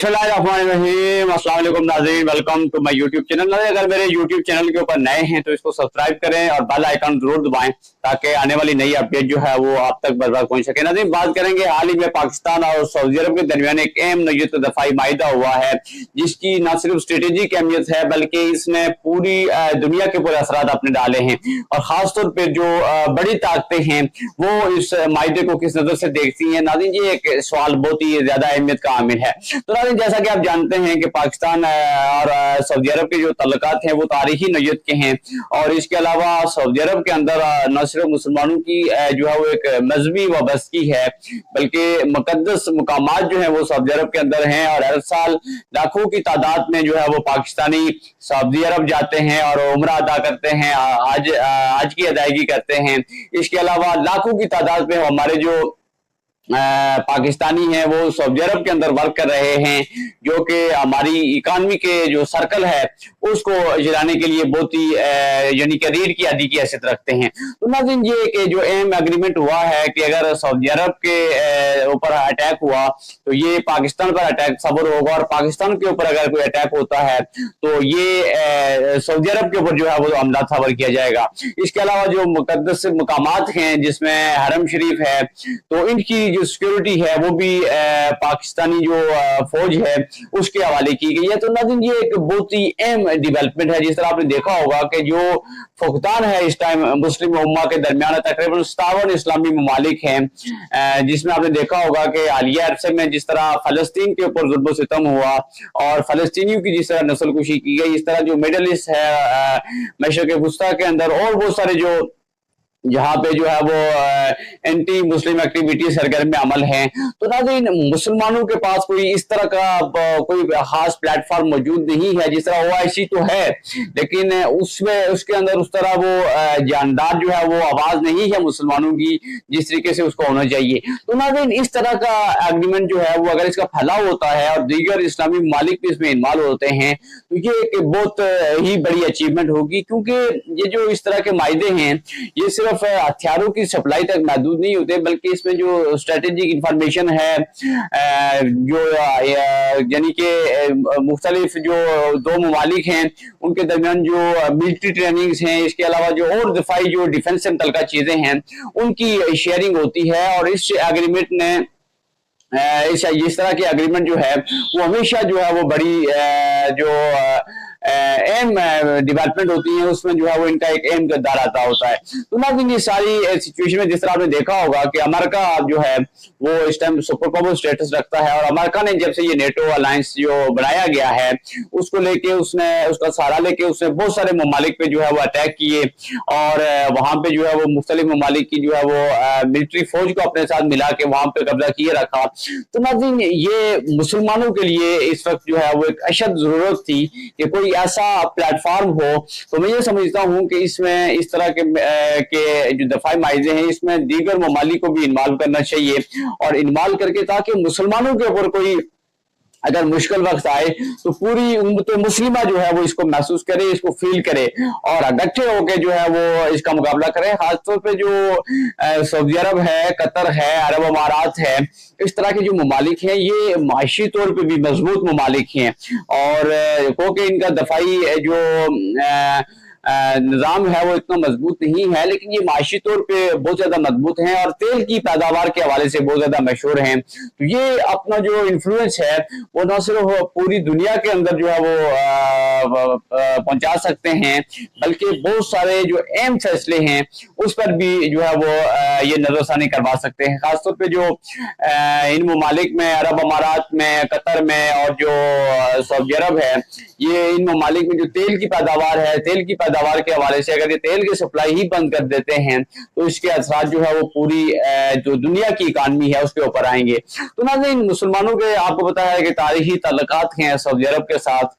अस्सलाम वालेकुम नाज़रीन, welcome to my YouTube channel. अगर मेरे यूट्यूब चैनल के ऊपर नए हैं तो इसको सब्सक्राइब करें और बेल आइकन जरूर दबाएं ताकि आने वाली नई अपडेट जो है वो आप तक बर वक्त पहुंच सके। नाज़रीन, बात करेंगे हाल ही में पाकिस्तान और सऊदी अरब के दरमियान एक अहम नौयत दफाई माहिदा हुआ है जिसकी न सिर्फ स्ट्रेटेजिक अहमियत है बल्कि इसने पूरी दुनिया के ऊपर असरात अपने डाले हैं और खासतौर पर जो बड़ी ताकतें हैं वो इस माहिदे को किस नजर से देखती हैं। नाज़रीन, ये एक सवाल बहुत ही ज्यादा अहमियत का आमिल है। तो नाज़रीन, जैसा कि आप जानते हैं कि पाकिस्तान और सऊदी अरब के जो तल्लुकात हैं वो तारीखी नौयत के हैं और इसके अलावा सऊदी अरब के अंदर न सिर्फ मुसलमानों की जो है वो एक मजहबी वाबस्तगी है बल्कि मुकद्दस मुकामात जो है वो सऊदी अरब के अंदर हैं और हर साल लाखों की तादाद में जो है वो पाकिस्तानी सऊदी अरब जाते हैं और उम्रा अदा करते हैं, आज की अदायगी करते हैं। इसके अलावा लाखों की तादाद में हमारे जो पाकिस्तानी हैं वो सऊदी अरब के अंदर वर्क कर रहे हैं जो कि हमारी इकानमी के जो सर्कल है उसको चलाने के लिए बहुत ही यानी कि रीढ़ की हड्डी की हैसियत रखते हैं। तो नाज़रीन, ये कि जो अहम एग्रीमेंट हुआ है कि अगर सऊदी अरब के ऊपर अटैक हुआ तो ये पाकिस्तान पर अटैक सबर होगा और पाकिस्तान के ऊपर अगर कोई अटैक होता है तो ये सऊदी अरब के ऊपर जो है वो हमला सबर किया जाएगा। इसके अलावा जो मुकद्दस मुकामात हैं जिसमें हरम शरीफ है तो इनकी जो सिक्योरिटी है वो भी पाकिस्तानी जो फौज है उसके हवाले की गई है। तो नाज़रीन, ये एक बहुत ही अहम डेवलपमेंट है। जिस तरह आपने देखा होगा कि जो फुकदान है इस टाइम मुस्लिम उम्मा के दरमियान तकरीबन 57 इस्लामी ममालिक हैं जिसमें आपने देखा होगा कि हालिया अरसे में जिस तरह फलस्तीन के ऊपर जुल्म सितम हुआ और फलस्तीनियों की जिस तरह नस्लकुशी की गई, इस तरह जो मिडल ईस्ट है मशरिक़ वुस्ता के अंदर और बहुत सारे जो जहां पे जो है वो एंटी मुस्लिम एक्टिविटी सरगर्म अमल हैं। तो नाज़रीन, मुसलमानों के पास कोई इस तरह का कोई खास प्लेटफॉर्म मौजूद नहीं है। जिस तरह ओआईसी तो है लेकिन उसमें उसके अंदर उस तरह वो जानदार जो है वो आवाज नहीं है मुसलमानों की जिस तरीके से उसको होना चाहिए। तो नाज़रीन, इस तरह का एग्रीमेंट जो है वो अगर इसका फैलाव होता है और दीगर इस्लामी ममालिक भी इसमें इन्वॉल्व होते हैं तो ये एक बहुत ही बड़ी अचीवमेंट होगी क्योंकि ये जो इस तरह के मायदे हैं ये सिर्फ हथियारों की सप्लाई तक महदूद नहीं होते बल्कि इसमें जो स्ट्रेटेजिक इंफॉर्मेशन है जो यानी कि मुख्तलिफ जो दो ममालिक हैं उनके दरमियान जो मिलिट्री ट्रेनिंग्स हैं, इसके अलावा जो और दिफाई जो डिफेंस से मुतल्लिक़ चीजें हैं उनकी शेयरिंग होती है। और इस एग्रीमेंट ने इस तरह के एग्रीमेंट जो है वो हमेशा जो है वो बड़ी जो अहम डेवलपमेंट होती है उसमें जो है वो इनका एक अहम किरदार अदा होता है। तो नाज़रीन, ये सारी सिचुएशन में जिस तरह आपने देखा होगा कि अमेरिका जो है वो इस टाइम सुपर पावर स्टेटस रखता है और अमेरिका ने जब से ये नेटो अलायंस जो बनाया गया है उसको लेके उसने उसका सहारा लेके उसने बहुत सारे ममालिक पे जो है वो अटैक किए और वहां पे जो है वो मुख्तलिफ ममालिक की जो है वो मिलिट्री फौज को अपने साथ मिला के वहां पे कब्जा किए रखा। तो नाज़रीन, ये मुसलमानों के लिए इस वक्त जो है वो एक अशद जरूरत थी कि कोई ऐसा प्लेटफॉर्म हो। तो मैं ये समझता हूं कि इसमें इस तरह के जो दफाई माइजे हैं इसमें दीगर ममालिक को भी इन्वॉल्व करना चाहिए और इन्वॉल्व करके ताकि मुसलमानों के ऊपर कोई अगर मुश्किल वक्त आए तो पूरी उम्मत मुस्लिमा जो है वो इसको महसूस करे, इसको फील करे और इकट्ठे होकर जो है वो इसका मुकाबला करे। खासतौर पे जो सऊदी अरब है, कतर है, अरब अमारात है, इस तरह के जो ममालिक हैं ये माशी तौर पे भी मजबूत ममालिक हैं और क्योंकि इनका दफाई जो निजाम है वो इतना मजबूत नहीं है लेकिन ये माशी तौर पे बहुत ज्यादा मजबूत हैं और तेल की पैदावार के हवाले से बहुत ज्यादा मशहूर हैं। तो ये अपना जो इन्फ्लुएंस है वो न सिर्फ पूरी दुनिया के अंदर जो है वो पहुंचा सकते हैं बल्कि बहुत सारे जो अहम फैसले हैं उस पर भी जो है वो ये नजरसानी करवा सकते हैं। खासतौर पे जो इन ममालिक में अरब अमारात में, कतर में और जो सऊदी अरब है, ये इन ममालिक में जो तेल की पैदावार है, तेल की पैदावार के हवाले से अगर ये तेल की सप्लाई ही बंद कर देते हैं तो इसके असरात जो है वो पूरी जो दुनिया की इकानमी है उसके ऊपर आएंगे। तो नाज़रीन, मुसलमानों के आपको पता है कि तारीखी ताल्लुकात हैं सऊदी अरब के साथ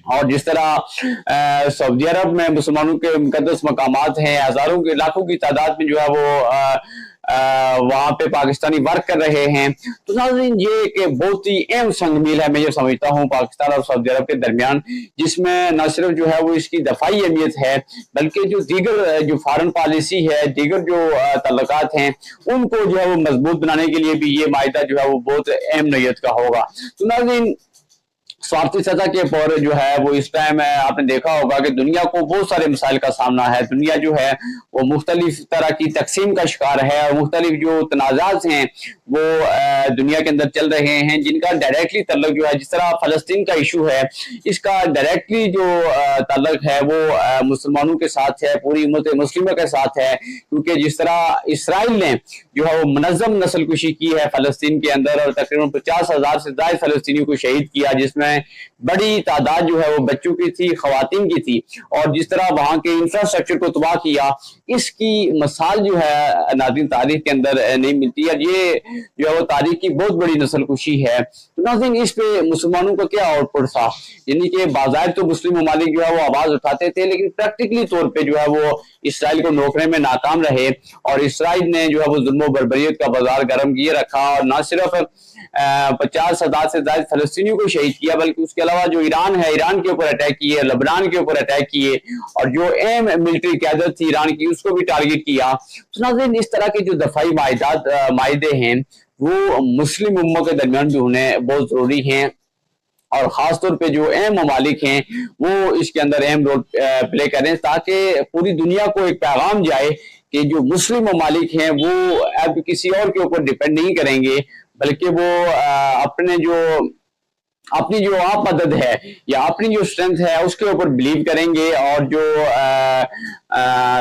और जिस तरह सऊदी अरब में मुसलमानों के मुकद्दस मकामात हैं, हजारों के लाखों की तादाद में जो है वो वहां पे पाकिस्तानी वर्क कर रहे हैं। तो नाज़रीन ये एक बहुत ही अहम संग मील है, मैं ये समझता हूँ पाकिस्तान और सऊदी अरब के दरमियान, जिसमें न सिर्फ जो है वो इसकी दफाई अहमियत है, बल्कि जो दीगर जो फॉरेन पॉलिसी है, दीगर जो ताल्लुकात हैं, उनको जो है वो मजबूत बनाने के लिए भी ये माहिदा जो है वो बहुत अहम नोयत का होगा। तो नाज़रीन स्वार्थी सतह के ऊपर जो है वो इस टाइम आपने देखा होगा कि दुनिया को बहुत सारे मसाइल का सामना है। दुनिया जो है वो मुख्तलिफ तरह की तकसीम का शिकार है और मुख्तलिफ जो तनाज़ात हैं वो दुनिया के अंदर चल रहे हैं, जिनका डायरेक्टली तल्लुक जो है, जिस तरह फलस्तीन का इशू है, इसका डायरेक्टली जो तल्लुक है वो मुसलमानों के साथ है, पूरी उम्मत मुस्लिमों के साथ है। क्योंकि जिस तरह इसराइल ने जो है वो मुनज़्ज़म नस्लकुशी की है फलस्तीन के अंदर और तकरीबन 50,000 से ज़ायद फलस्तीनियों को शहीद किया, जिसमें बड़ी तादाद जो है वो बच्चों की थी, खवातीन की थी, और जिस तरह वहां के इंफ्रास्ट्रक्चर को तबाह किया, इसकी मिसाल जो है नाज़रीन तारीख के अंदर नहीं मिलती है। ये जो है वो तारीख की बहुत बड़ी नस्लकुशी है। तो नाज़रीन इस पे मुसलमानों का क्या आउटपुट था, यानी कि बाज़ाहिर तो मुस्लिम ममालिक जो है वो आवाज उठाते थे, लेकिन प्रैक्टिकली तौर पर जो है वो इसराइल को रोकने में नाकाम रहे और इसराइल ने जो है वो जुल्म बर्बरियत का बाजार गर्म किए रखा और न सिर्फ 50,000 से ज्यादा फलस्तीनियों को शहीद किया, बल्कि उसके अलावा जो ईरान है, ईरान के ऊपर अटैक किए, लबनान के ऊपर अटैक किए और जो अहम मिलिट्री क्यादत थी ईरान की उसको भी टारगेट किया। तो नाज़रीन इस तरह के जो दफाई माहिदे हैं वो मुस्लिम उम्मत के दरमियान भी होने बहुत जरूरी हैं और खासतौर पे जो अहम ममालिक हैं वो इसके अंदर अहम रोल प्ले करें, ताकि पूरी दुनिया को एक पैगाम जाए कि जो मुस्लिम ममालिक हैं वो अब किसी और के ऊपर डिपेंड नहीं करेंगे, बल्कि वो अपनी जो आप मदद है या अपनी जो स्ट्रेंथ है उसके ऊपर बिलीव करेंगे और जो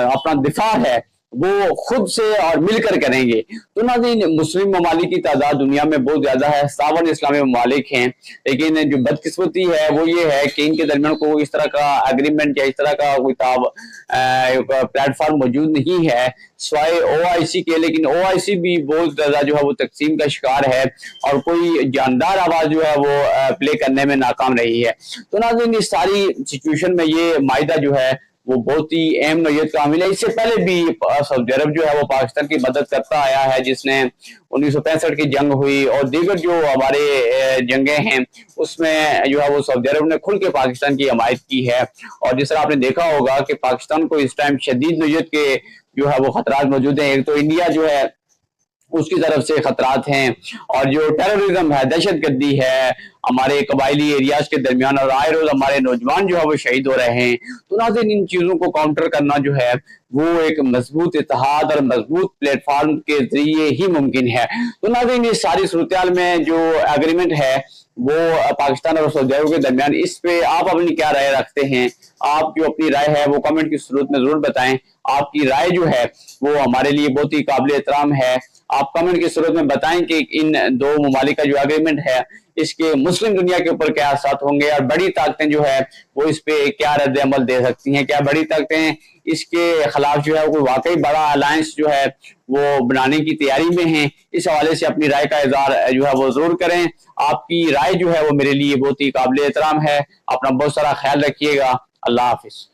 अपना दिफा है वो खुद से और मिलकर करेंगे। तो नाज़रीन मुस्लिम ममालिक की तादाद दुनिया में बहुत ज्यादा है, 57 इस्लामी ममालिक हैं, लेकिन जो बदकिस्मती है वो ये है कि इनके दरमियान कोई इस तरह का एग्रीमेंट या इस तरह का कोई प्लेटफॉर्म मौजूद नहीं है स्वाय OIC के। लेकिन OIC भी बहुत ज्यादा जो है वो तकसीम का शिकार है और कोई जानदार आवाज जो है वो प्ले करने में नाकाम रही है। तो नाज़रीन इस सारी सिचुएशन में ये माहिदा जो है वो बहुत ही अहम नोयत का हामिल है। इससे पहले भी सऊदी अरब जो है वो पाकिस्तान की मदद करता आया है, जिसने 1965 की जंग हुई और दीगर जो हमारे जंगे हैं उसमें जो है वो सऊदी अरब ने खुल के पाकिस्तान की हमायत की है। और जिस तरह आपने देखा होगा कि पाकिस्तान को इस टाइम शदीद नोयत के जो है वो खतरात मौजूद हैं। एक तो इंडिया जो है उसकी तरफ से खतरात हैं और जो टेररिज्म है, दहशतगर्दी है, हमारे कबायली एरियाज के दरमियान और आए रोज हमारे नौजवान जो है वो शहीद हो रहे हैं। तो नाज़रीन इन चीजों को काउंटर करना जो है वो एक मजबूत इत्तेहाद और मजबूत प्लेटफॉर्म के जरिए ही मुमकिन है। तो नाज़रीन इस सारी सूरत में जो एग्रीमेंट है वो पाकिस्तान और सऊदी अरब के दरमियान, इस पे आप अपनी क्या राय रखते हैं? आप जो अपनी राय है वो कमेंट की सूरत में जरूर बताएं। आपकी राय जो है वो हमारे लिए बहुत ही काबिल एहतराम है। आप कमेंट की सूरत में बताएं कि इन दो ममालिक का जो एग्रीमेंट है इसके मुस्लिम दुनिया के ऊपर क्या असर होंगे और बड़ी ताकतें जो है वो इस पे क्या रद्द अमल दे सकती हैं। क्या बड़ी ताकतें इसके खिलाफ जो है कोई वाकई बड़ा अलायंस जो है वो बनाने की तैयारी में है? इस हवाले से अपनी राय का इज़हार जो है वो जरूर करें। आपकी राय जो है वो मेरे लिए बहुत ही काबिल एहतराम है। अपना बहुत सारा ख्याल रखिएगा। अल्लाह हाफिज।